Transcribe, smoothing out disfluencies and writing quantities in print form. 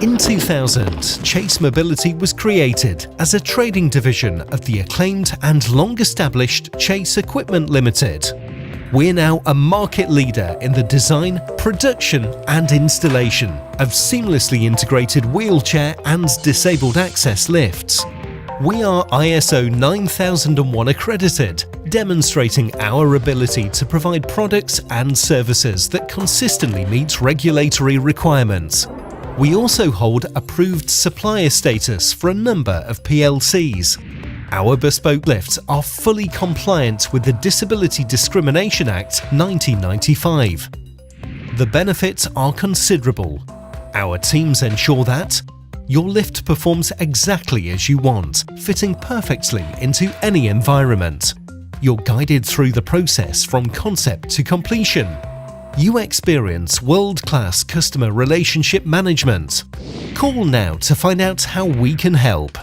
In 2000, Chase Mobility was created as a trading division of the acclaimed and long-established Chase Equipment Limited. We're now a market leader in the design, production and installation of seamlessly integrated wheelchair and disabled access lifts. We are ISO 9001 accredited, demonstrating our ability to provide products and services that consistently meet regulatory requirements. We also hold approved supplier status for a number of PLCs. Our bespoke lifts are fully compliant with the Disability Discrimination Act 1995. The benefits are considerable. Our teams ensure that your lift performs exactly as you want, fitting perfectly into any environment. You're guided through the process from concept to completion. You experience world-class customer relationship management. Call now to find out how we can help.